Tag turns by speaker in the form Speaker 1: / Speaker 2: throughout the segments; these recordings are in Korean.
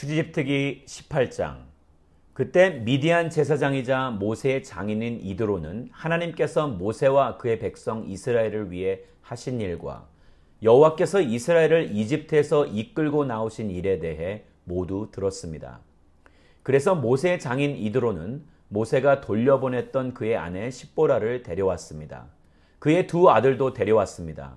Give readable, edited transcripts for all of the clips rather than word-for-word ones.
Speaker 1: 출애굽기 18장. 그때 미디안 제사장이자 모세의 장인인 이드로는 하나님께서 모세와 그의 백성 이스라엘을 위해 하신 일과 여호와께서 이스라엘을 이집트에서 이끌고 나오신 일에 대해 모두 들었습니다. 그래서 모세의 장인 이드로는 모세가 돌려보냈던 그의 아내 십보라를 데려왔습니다. 그의 두 아들도 데려왔습니다.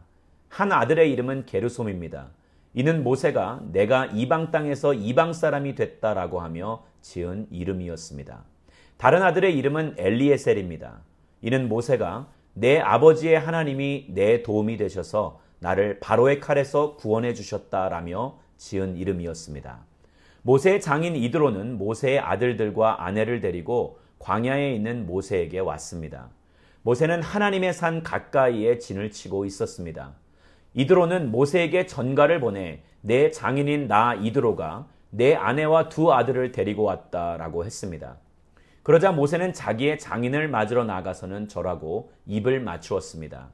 Speaker 1: 한 아들의 이름은 게르솜입니다. 이는 모세가 내가 이방 땅에서 이방 사람이 됐다라고 하며 지은 이름이었습니다. 다른 아들의 이름은 엘리에셀입니다. 이는 모세가 내 아버지의 하나님이 내 도움이 되셔서 나를 바로의 칼에서 구원해 주셨다라며 지은 이름이었습니다. 모세의 장인 이드로는 모세의 아들들과 아내를 데리고 광야에 있는 모세에게 왔습니다. 모세는 하나님의 산 가까이에 진을 치고 있었습니다. 이드로는 모세에게 전가를 보내 내 장인인 나 이드로가 내 아내와 두 아들을 데리고 왔다라고 했습니다. 그러자 모세는 자기의 장인을 맞으러 나가서는 절하고 입을 맞추었습니다.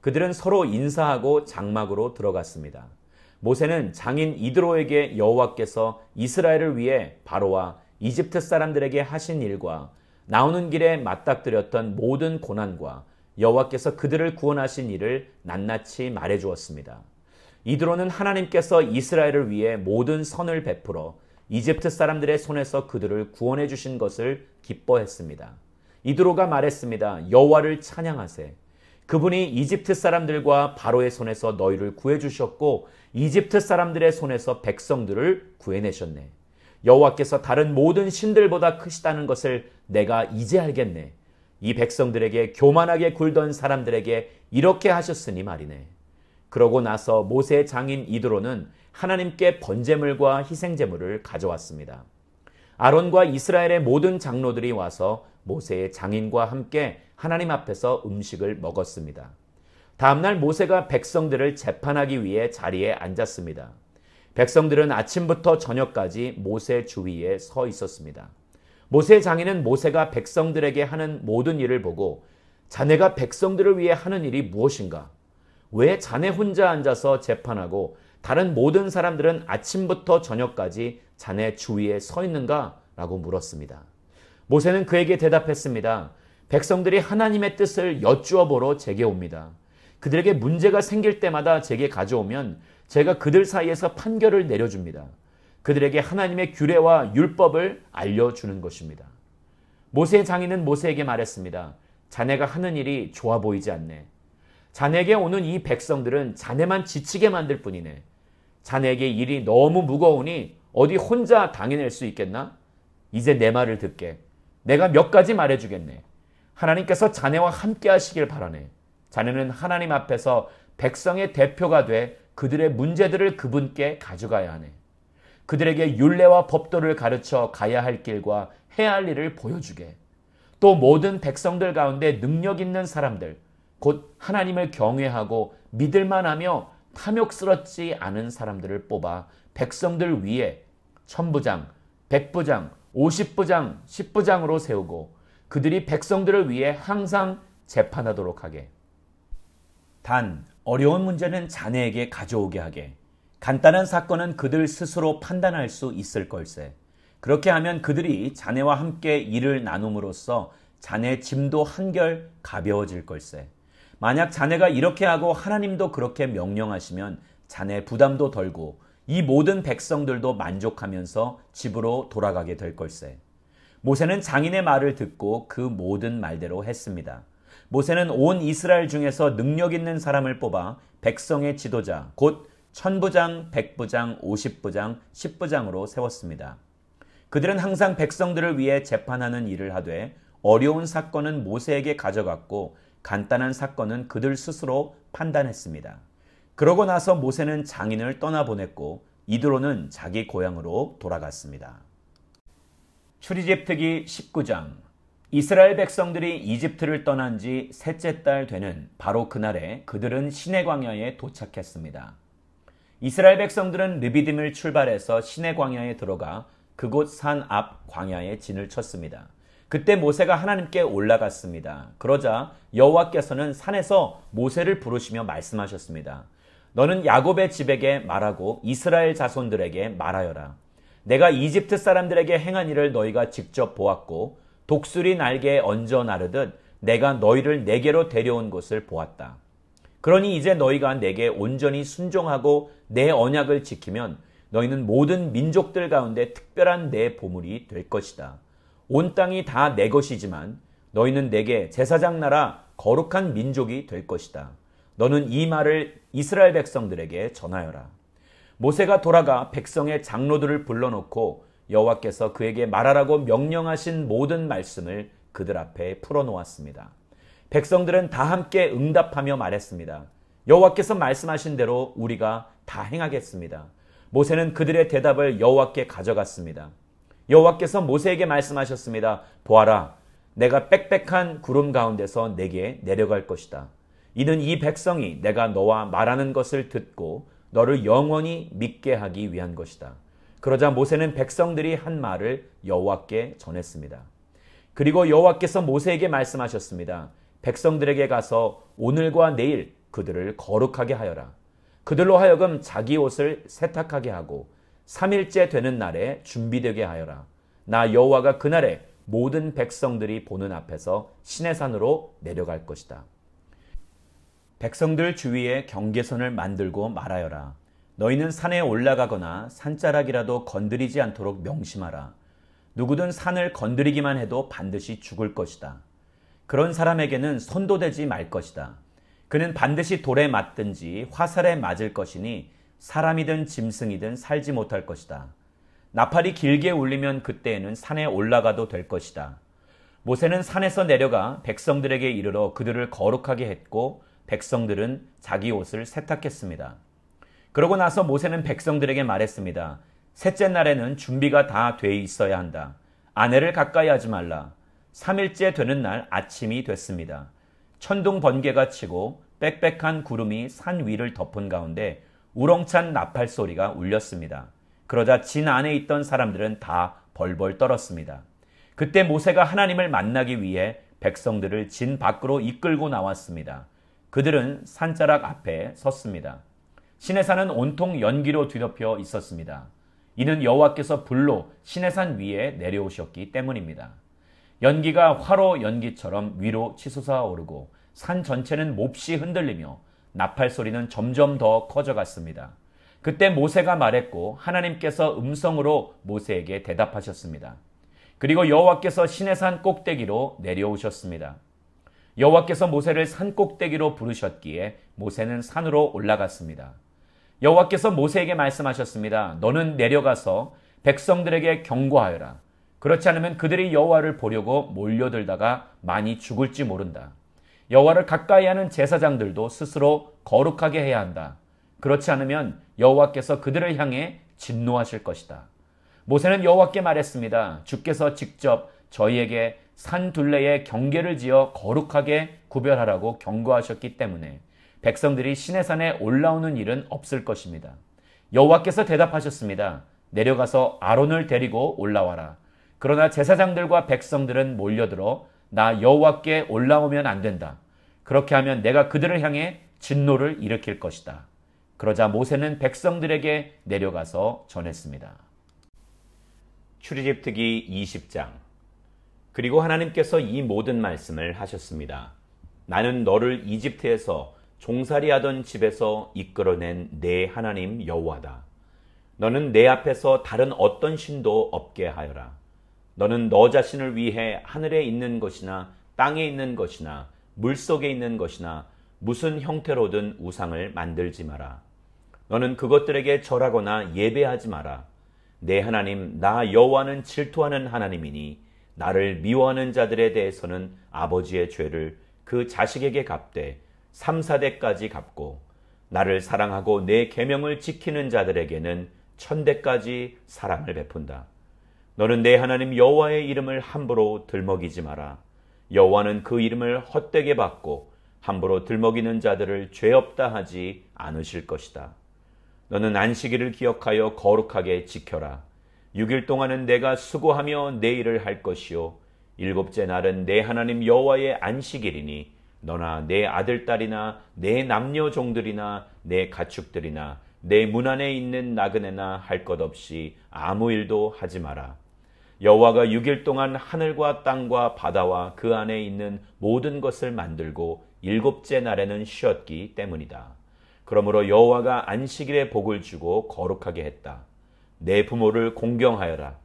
Speaker 1: 그들은 서로 인사하고 장막으로 들어갔습니다. 모세는 장인 이드로에게 여호와께서 이스라엘을 위해 바로와 이집트 사람들에게 하신 일과 나오는 길에 맞닥뜨렸던 모든 고난과 여호와께서 그들을 구원하신 일을 낱낱이 말해 주었습니다. 이드로는 하나님께서 이스라엘을 위해 모든 선을 베풀어 이집트 사람들의 손에서 그들을 구원해 주신 것을 기뻐했습니다. 이드로가 말했습니다. 여호와를 찬양하세. 그분이 이집트 사람들과 바로의 손에서 너희를 구해 주셨고 이집트 사람들의 손에서 백성들을 구해내셨네. 여호와께서 다른 모든 신들보다 크시다는 것을 내가 이제 알겠네. 이 백성들에게 교만하게 굴던 사람들에게 이렇게 하셨으니 말이네. 그러고 나서 모세의 장인 이드로는 하나님께 번제물과 희생제물을 가져왔습니다. 아론과 이스라엘의 모든 장로들이 와서 모세의 장인과 함께 하나님 앞에서 음식을 먹었습니다. 다음날 모세가 백성들을 재판하기 위해 자리에 앉았습니다. 백성들은 아침부터 저녁까지 모세 주위에 서 있었습니다. 모세의 장인은 모세가 백성들에게 하는 모든 일을 보고 자네가 백성들을 위해 하는 일이 무엇인가? 왜 자네 혼자 앉아서 재판하고 다른 모든 사람들은 아침부터 저녁까지 자네 주위에 서 있는가? 라고 물었습니다. 모세는 그에게 대답했습니다. 백성들이 하나님의 뜻을 여쭈어 보러 제게 옵니다. 그들에게 문제가 생길 때마다 제게 가져오면 제가 그들 사이에서 판결을 내려줍니다. 그들에게 하나님의 규례와 율법을 알려주는 것입니다. 모세의 장인은 모세에게 말했습니다. 자네가 하는 일이 좋아 보이지 않네. 자네에게 오는 이 백성들은 자네만 지치게 만들 뿐이네. 자네에게 일이 너무 무거우니 어디 혼자 당해낼 수 있겠나? 이제 내 말을 듣게. 내가 몇 가지 말해주겠네. 하나님께서 자네와 함께 하시길 바라네. 자네는 하나님 앞에서 백성의 대표가 돼 그들의 문제들을 그분께 가져가야 하네. 그들에게 율례와 법도를 가르쳐 가야 할 길과 해야 할 일을 보여주게. 또 모든 백성들 가운데 능력 있는 사람들, 곧 하나님을 경외하고 믿을만하며 탐욕스럽지 않은 사람들을 뽑아 백성들 위에 천부장, 백부장, 50부장, 10부장으로 세우고 그들이 백성들을 위해 항상 재판하도록 하게. 단 어려운 문제는 자네에게 가져오게 하게. 간단한 사건은 그들 스스로 판단할 수 있을 걸세. 그렇게 하면 그들이 자네와 함께 일을 나눔으로써 자네 짐도 한결 가벼워질 걸세. 만약 자네가 이렇게 하고 하나님도 그렇게 명령하시면 자네 부담도 덜고 이 모든 백성들도 만족하면서 집으로 돌아가게 될 걸세. 모세는 장인의 말을 듣고 그 모든 말대로 했습니다. 모세는 온 이스라엘 중에서 능력 있는 사람을 뽑아 백성의 지도자, 곧 천부장, 백부장, 50부장, 10부장으로 세웠습니다. 그들은 항상 백성들을 위해 재판하는 일을 하되 어려운 사건은 모세에게 가져갔고 간단한 사건은 그들 스스로 판단했습니다. 그러고 나서 모세는 장인을 떠나보냈고 이드로는 자기 고향으로 돌아갔습니다. 출애굽기 19장. 이스라엘 백성들이 이집트를 떠난 지 셋째 달 되는 바로 그날에 그들은 시내 광야에 도착했습니다. 이스라엘 백성들은 르비딤을 출발해서 시내 광야에 들어가 그곳 산 앞 광야에 진을 쳤습니다. 그때 모세가 하나님께 올라갔습니다. 그러자 여호와께서는 산에서 모세를 부르시며 말씀하셨습니다. 너는 야곱의 집에게 말하고 이스라엘 자손들에게 말하여라. 내가 이집트 사람들에게 행한 일을 너희가 직접 보았고 독수리 날개에 얹어 나르듯 내가 너희를 내게로 데려온 것을 보았다. 그러니 이제 너희가 내게 온전히 순종하고 내 언약을 지키면 너희는 모든 민족들 가운데 특별한 내 보물이 될 것이다. 온 땅이 다 내 것이지만 너희는 내게 제사장 나라 거룩한 민족이 될 것이다. 너는 이 말을 이스라엘 백성들에게 전하여라. 모세가 돌아가 백성의 장로들을 불러놓고 여호와께서 그에게 말하라고 명령하신 모든 말씀을 그들 앞에 풀어놓았습니다. 백성들은 다 함께 응답하며 말했습니다. 여호와께서 말씀하신 대로 우리가 다 행하겠습니다. 모세는 그들의 대답을 여호와께 가져갔습니다. 여호와께서 모세에게 말씀하셨습니다. 보아라, 내가 빽빽한 구름 가운데서 내게 내려갈 것이다. 이는 이 백성이 내가 너와 말하는 것을 듣고 너를 영원히 믿게 하기 위한 것이다. 그러자 모세는 백성들이 한 말을 여호와께 전했습니다. 그리고 여호와께서 모세에게 말씀하셨습니다. 백성들에게 가서 오늘과 내일 그들을 거룩하게 하여라. 그들로 하여금 자기 옷을 세탁하게 하고 3일째 되는 날에 준비되게 하여라. 나 여호와가 그날에 모든 백성들이 보는 앞에서 시내산으로 내려갈 것이다. 백성들 주위에 경계선을 만들고 말하여라. 너희는 산에 올라가거나 산자락이라도 건드리지 않도록 명심하라. 누구든 산을 건드리기만 해도 반드시 죽을 것이다. 그런 사람에게는 손도 대지 말 것이다. 그는 반드시 돌에 맞든지 화살에 맞을 것이니 사람이든 짐승이든 살지 못할 것이다. 나팔이 길게 울리면 그때에는 산에 올라가도 될 것이다. 모세는 산에서 내려가 백성들에게 이르러 그들을 거룩하게 했고 백성들은 자기 옷을 세탁했습니다. 그러고 나서 모세는 백성들에게 말했습니다. 셋째 날에는 준비가 다 돼 있어야 한다. 아내를 가까이 하지 말라. 3일째 되는 날 아침이 됐습니다. 천둥 번개가 치고 빽빽한 구름이 산 위를 덮은 가운데 우렁찬 나팔 소리가 울렸습니다. 그러자 진 안에 있던 사람들은 다 벌벌 떨었습니다. 그때 모세가 하나님을 만나기 위해 백성들을 진 밖으로 이끌고 나왔습니다. 그들은 산자락 앞에 섰습니다. 시내산은 온통 연기로 뒤덮여 있었습니다. 이는 여호와께서 불로 시내산 위에 내려오셨기 때문입니다. 연기가 화로 연기처럼 위로 치솟아 오르고 산 전체는 몹시 흔들리며 나팔 소리는 점점 더 커져갔습니다. 그때 모세가 말했고 하나님께서 음성으로 모세에게 대답하셨습니다. 그리고 여호와께서 시내산 꼭대기로 내려오셨습니다. 여호와께서 모세를 산 꼭대기로 부르셨기에 모세는 산으로 올라갔습니다. 여호와께서 모세에게 말씀하셨습니다. 너는 내려가서 백성들에게 경고하여라. 그렇지 않으면 그들이 여호와를 보려고 몰려들다가 많이 죽을지 모른다. 여호와를 가까이 하는 제사장들도 스스로 거룩하게 해야 한다. 그렇지 않으면 여호와께서 그들을 향해 진노하실 것이다. 모세는 여호와께 말했습니다. 주께서 직접 저희에게 산 둘레에 경계를 지어 거룩하게 구별하라고 경고하셨기 때문에 백성들이 시내산에 올라오는 일은 없을 것입니다. 여호와께서 대답하셨습니다. 내려가서 아론을 데리고 올라와라. 그러나 제사장들과 백성들은 몰려들어 나 여호와께 올라오면 안 된다. 그렇게 하면 내가 그들을 향해 진노를 일으킬 것이다. 그러자 모세는 백성들에게 내려가서 전했습니다. 출애굽기 20장. 그리고 하나님께서 이 모든 말씀을 하셨습니다. 나는 너를 이집트에서 종살이하던 집에서 이끌어낸 내 하나님 여호와다. 너는 내 앞에서 다른 어떤 신도 없게 하여라. 너는 너 자신을 위해 하늘에 있는 것이나 땅에 있는 것이나 물속에 있는 것이나 무슨 형태로든 우상을 만들지 마라. 너는 그것들에게 절하거나 예배하지 마라. 내 하나님 나 여호와는 질투하는 하나님이니 나를 미워하는 자들에 대해서는 아버지의 죄를 그 자식에게 갚되 3, 4대까지 갚고 나를 사랑하고 내 계명을 지키는 자들에게는 1000대까지 사랑을 베푼다. 너는 내 하나님 여호와의 이름을 함부로 들먹이지 마라. 여호와는 그 이름을 헛되게 받고 함부로 들먹이는 자들을 죄 없다 하지 않으실 것이다. 너는 안식일을 기억하여 거룩하게 지켜라. 6일 동안은 내가 수고하며 내 일을 할 것이요 7째 날은 내 하나님 여호와의 안식일이니 너나 내 아들 딸이나 내 남녀 종들이나 내 가축들이나 내 문 안에 있는 나그네나 할 것 없이 아무 일도 하지 마라. 여호와가 6일 동안 하늘과 땅과 바다와 그 안에 있는 모든 것을 만들고 일곱째 날에는 쉬었기 때문이다. 그러므로 여호와가 안식일에 복을 주고 거룩하게 했다. 내 부모를 공경하여라.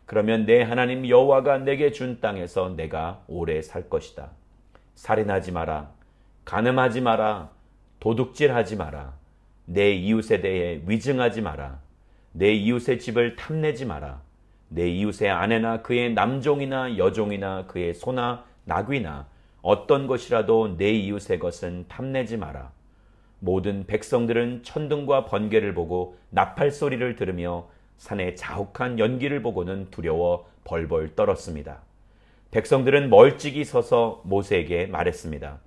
Speaker 1: 그러면 내 하나님 여호와가 내게 준 땅에서 내가 오래 살 것이다. 살인하지 마라. 간음하지 마라. 도둑질하지 마라. 내 이웃에 대해 위증하지 마라. 내 이웃의 집을 탐내지 마라. 내 이웃의 아내나 그의 남종이나 여종이나 그의 소나 나귀나 어떤 것이라도 내 이웃의 것은 탐내지 마라. 모든 백성들은 천둥과 번개를 보고 나팔 소리를 들으며 산의 자욱한 연기를 보고는 두려워 벌벌 떨었습니다. 백성들은 멀찍이 서서 모세에게 말했습니다.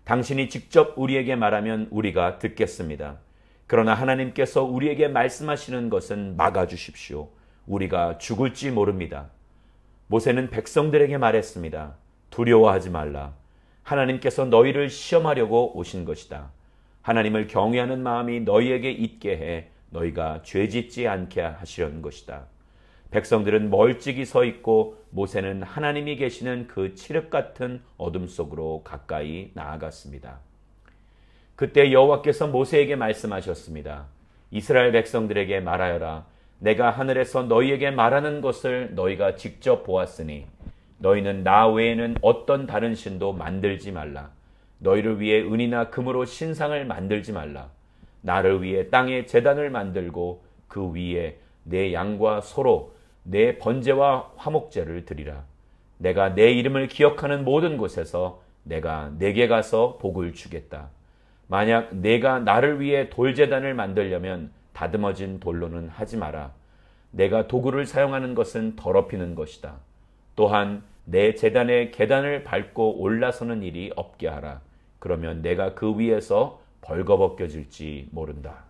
Speaker 1: 당신이 직접 우리에게 말하면 우리가 듣겠습니다. 그러나 하나님께서 우리에게 말씀하시는 것은 막아주십시오. 우리가 죽을지 모릅니다. 모세는 백성들에게 말했습니다. 두려워하지 말라. 하나님께서 너희를 시험하려고 오신 것이다. 하나님을 경외하는 마음이 너희에게 있게 해 너희가 죄짓지 않게 하시려는 것이다. 백성들은 멀찍이 서 있고 모세는 하나님이 계시는 그 칠흑 같은 어둠 속으로 가까이 나아갔습니다. 그때 여호와께서 모세에게 말씀하셨습니다. 이스라엘 백성들에게 말하여라. 내가 하늘에서 너희에게 말하는 것을 너희가 직접 보았으니 너희는 나 외에는 어떤 다른 신도 만들지 말라. 너희를 위해 은이나 금으로 신상을 만들지 말라. 나를 위해 땅에 제단을 만들고 그 위에 내 양과 소로 내 번제와 화목제를 드리라. 내가 내 이름을 기억하는 모든 곳에서 내가 내게 가서 복을 주겠다. 만약 내가 나를 위해 돌제단을 만들려면 다듬어진 돌로는 하지 마라. 내가 도구를 사용하는 것은 더럽히는 것이다. 또한 내 제단의 계단을 밟고 올라서는 일이 없게 하라. 그러면 내가 그 위에서 벌거벗겨질지 모른다.